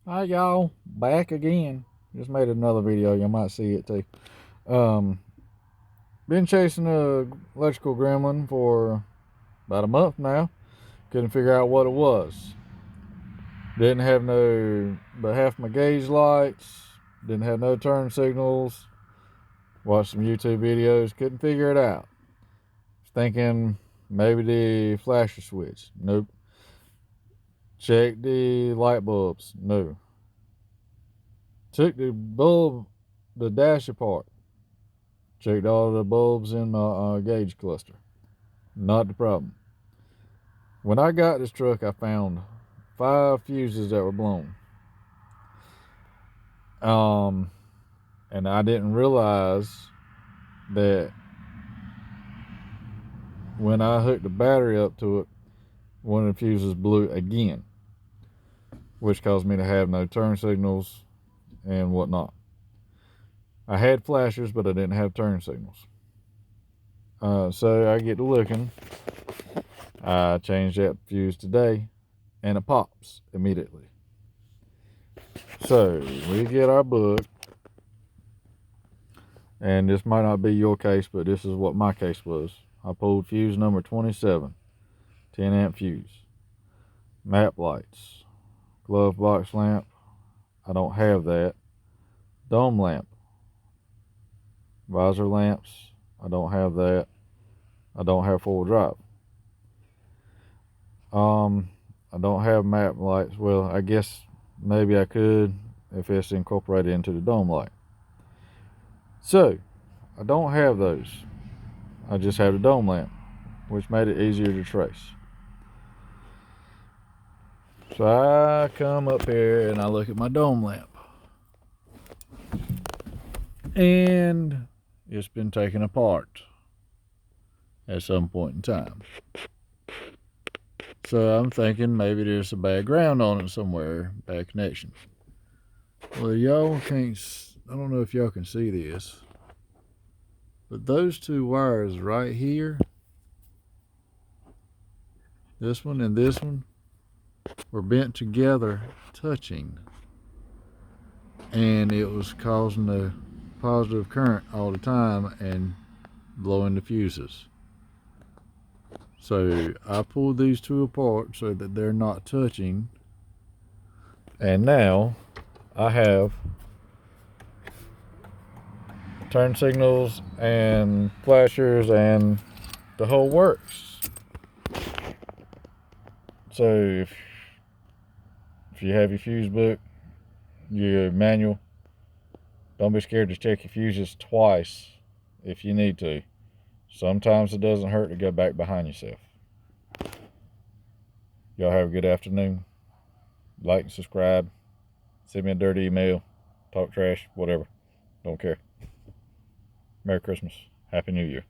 Hi y'all, back again. Just made another video, you might see it too. Um, been chasing a electrical gremlin for about a month now. Couldn't figure out what it was. Didn't have no but half my gauge lights. Didn't have no turn signals. Watched some YouTube videos. Couldn't figure it out. Thinking maybe the flasher switch. Nope. Checked the light bulbs. No. Took the dash apart. Checked all the bulbs in my gauge cluster. Not the problem. When I got this truck, I found 5 fuses that were blown. Um, and I didn't realize that when I hooked the battery up to it, one of the fuses blew again, which caused me to have no turn signals and whatnot. I had flashers, but I didn't have turn signals. So I get to looking. I changed that fuse today, and it pops immediately. So we get our book, and this might not be your case, but this is what my case was. I pulled fuse number 27, 10 amp fuse. Map lights, glove box lamp, I don't have that. Dome lamp, visor lamps, I don't have that. I don't have 4-wheel drive. I don't have map lights. Well, I guess maybe I could if it's incorporated into the dome light. So, I don't have those. I just have the dome lamp, which made it easier to trace. So I come up here and I look at my dome lamp. And it's been taken apart at some point in time. So I'm thinking maybe there's a bad ground on it somewhere, bad connection. Well, y'all can't, I don't know if y'all can see this, but those two wires right here, this one and this one, were bent together, touching. And it was causing a positive current all the time and blowing the fuses. So I pulled these two apart so that they're not touching. And now I have turn signals and flashers and the whole works. So if you have your fuse book, your manual, don't be scared to check your fuses twice if you need to. Sometimes it doesn't hurt to go back behind yourself. Y'all have a good afternoon. Like and subscribe. Send me a dirty email. Talk trash, whatever. Don't care. Merry Christmas. Happy New Year.